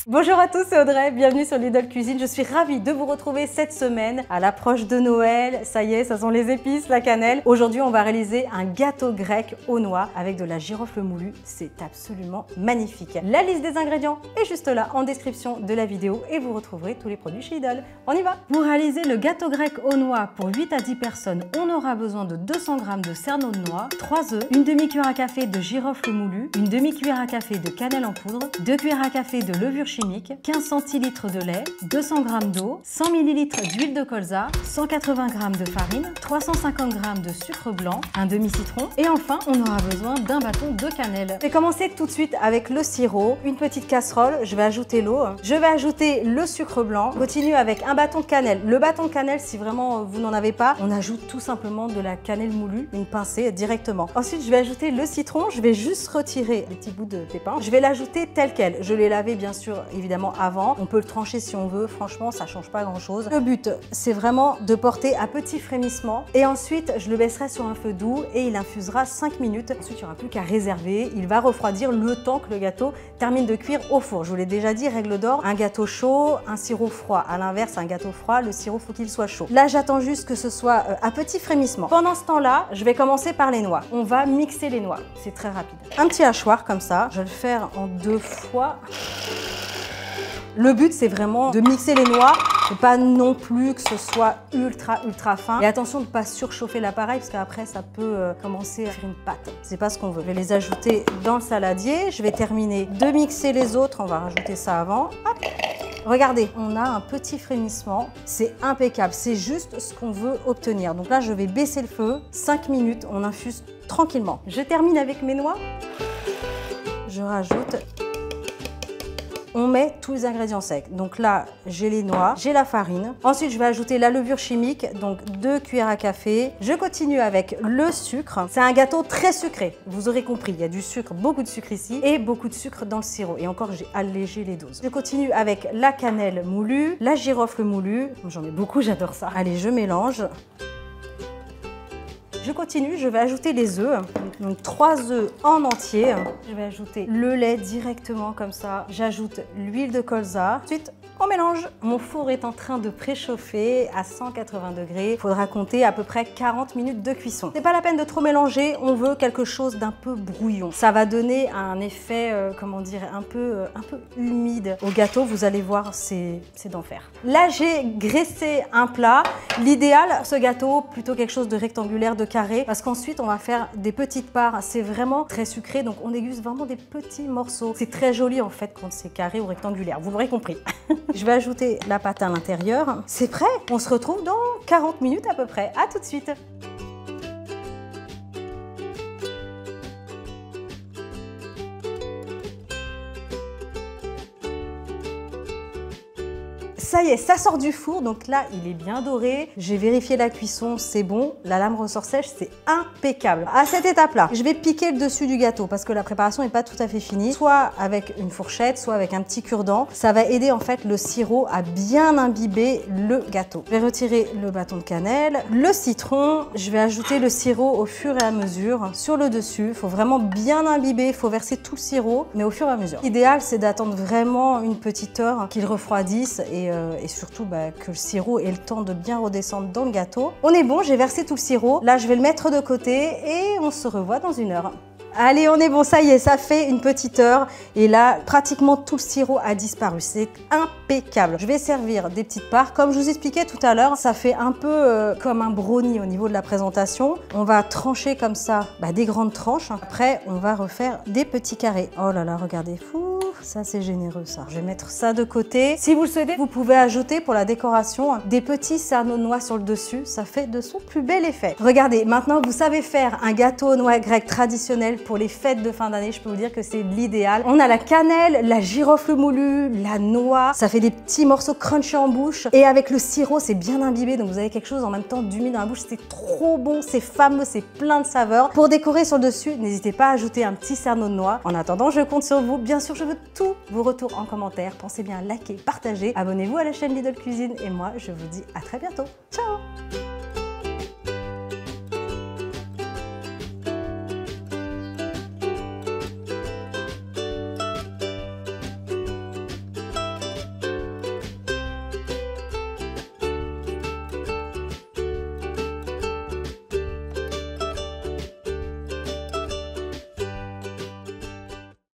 Bonjour à tous, c'est Audrey, bienvenue sur Lidl Cuisine. Je suis ravie de vous retrouver cette semaine à l'approche de Noël. Ça y est, ça sent les épices, la cannelle. Aujourd'hui, on va réaliser un gâteau grec aux noix avec de la girofle moulue. C'est absolument magnifique. La liste des ingrédients est juste là en description de la vidéo et vous retrouverez tous les produits chez Lidl. On y va! Pour réaliser le gâteau grec aux noix pour 8 à 10 personnes, on aura besoin de 200 g de cerneau de noix, 3 œufs, une demi-cuillère à café de girofle moulue, une demi-cuillère à café de cannelle en poudre, 2 cuillères à café de levure chimique, 15 centilitres de lait, 200 g d'eau, 100 ml d'huile de colza, 180 g de farine, 350 g de sucre blanc, un demi-citron et enfin on aura besoin d'un bâton de cannelle. Je vais commencer tout de suite avec le sirop, une petite casserole, je vais ajouter l'eau, je vais ajouter le sucre blanc, continue avec un bâton de cannelle. Le bâton de cannelle, si vraiment vous n'en avez pas, on ajoute tout simplement de la cannelle moulue, une pincée directement. Ensuite, je vais ajouter le citron, je vais juste retirer les petits bouts de pépins, je vais l'ajouter tel quel. Je l'ai lavé bien sûr évidemment avant, on peut le trancher si on veut, franchement ça change pas grand chose. Le but c'est vraiment de porter à petit frémissement et ensuite je le baisserai sur un feu doux et il infusera 5 minutes. Ensuite il n'y aura plus qu'à réserver, il va refroidir le temps que le gâteau termine de cuire au four. Je vous l'ai déjà dit, règle d'or, un gâteau chaud, un sirop froid. À l'inverse, un gâteau froid, le sirop faut qu'il soit chaud. Là j'attends juste que ce soit à petit frémissement. Pendant ce temps-là, je vais commencer par les noix. On va mixer les noix, c'est très rapide. Un petit hachoir comme ça, je vais le faire en 2 fois. Le but, c'est vraiment de mixer les noix, et pas non plus que ce soit ultra fin. Et attention de ne pas surchauffer l'appareil parce qu'après, ça peut commencer à faire une pâte. C'est pas ce qu'on veut. Je vais les ajouter dans le saladier. Je vais terminer de mixer les autres. On va rajouter ça avant. Hop. Regardez, on a un petit frémissement. C'est impeccable. C'est juste ce qu'on veut obtenir. Donc là, je vais baisser le feu. 5 minutes, on infuse tranquillement. Je termine avec mes noix. Je rajoute. On met tous les ingrédients secs. Donc là, j'ai les noix, j'ai la farine. Ensuite, je vais ajouter la levure chimique, donc 2 cuillères à café. Je continue avec le sucre. C'est un gâteau très sucré. Vous aurez compris, il y a du sucre, beaucoup de sucre ici et beaucoup de sucre dans le sirop. Et encore, j'ai allégé les doses. Je continue avec la cannelle moulue, la girofle moulue. J'en mets beaucoup, j'adore ça. Allez, je mélange. Je continue, je vais ajouter les œufs, donc 3 œufs en entier. Je vais ajouter le lait directement comme ça. J'ajoute l'huile de colza. Ensuite, on mélange. Mon four est en train de préchauffer à 180 degrés. Il faudra compter à peu près 40 minutes de cuisson. C'est pas la peine de trop mélanger, on veut quelque chose d'un peu brouillon. Ça va donner un effet, comment dire, un peu humide au gâteau. Vous allez voir, c'est d'enfer. Là, j'ai graissé un plat. L'idéal, ce gâteau, plutôt quelque chose de rectangulaire, de carré, parce qu'ensuite, on va faire des petites parts. C'est vraiment très sucré, donc on déguste vraiment des petits morceaux. C'est très joli en fait quand c'est carré ou rectangulaire. Vous l'aurez compris. Je vais ajouter la pâte à l'intérieur. C'est prêt. On se retrouve dans 40 minutes à peu près. À tout de suite. Ça y est, ça sort du four, donc là, il est bien doré. J'ai vérifié la cuisson, c'est bon. La lame ressort sèche, c'est impeccable. À cette étape-là, je vais piquer le dessus du gâteau parce que la préparation n'est pas tout à fait finie. Soit avec une fourchette, soit avec un petit cure-dent. Ça va aider en fait le sirop à bien imbiber le gâteau. Je vais retirer le bâton de cannelle, le citron. Je vais ajouter le sirop au fur et à mesure sur le dessus. Il faut vraiment bien imbiber, il faut verser tout le sirop, mais au fur et à mesure. L'idéal, c'est d'attendre vraiment une petite heure qu'il refroidisse et surtout que le sirop ait le temps de bien redescendre dans le gâteau. On est bon, j'ai versé tout le sirop. Là, je vais le mettre de côté et on se revoit dans 1 heure. Allez, on est bon, ça y est, ça fait une petite heure et là, pratiquement tout le sirop a disparu. C'est impeccable. Je vais servir des petites parts. Comme je vous expliquais tout à l'heure, ça fait un peu comme un brownie au niveau de la présentation. On va trancher comme ça des grandes tranches. Après, on va refaire des petits carrés. Oh là là, regardez, fou. Ça, c'est généreux, ça. Je vais mettre ça de côté. Si vous le souhaitez, vous pouvez ajouter pour la décoration des petits cerneaux de noix sur le dessus. Ça fait de son plus bel effet. Regardez, maintenant, vous savez faire un gâteau aux noix grec traditionnel pour les fêtes de fin d'année. Je peux vous dire que c'est l'idéal. On a la cannelle, la girofle moulue, la noix. Ça fait des petits morceaux crunchy en bouche. Et avec le sirop, c'est bien imbibé. Donc, vous avez quelque chose en même temps d'humide dans la bouche. C'est trop bon, c'est fameux, c'est plein de saveurs. Pour décorer sur le dessus, n'hésitez pas à ajouter un petit cerneau de noix. En attendant, je compte sur vous. Bien sûr, je veux tous vos retours en commentaire. Pensez bien à liker, partager. Abonnez-vous à la chaîne Lidl Cuisine. Et moi, je vous dis à très bientôt. Ciao!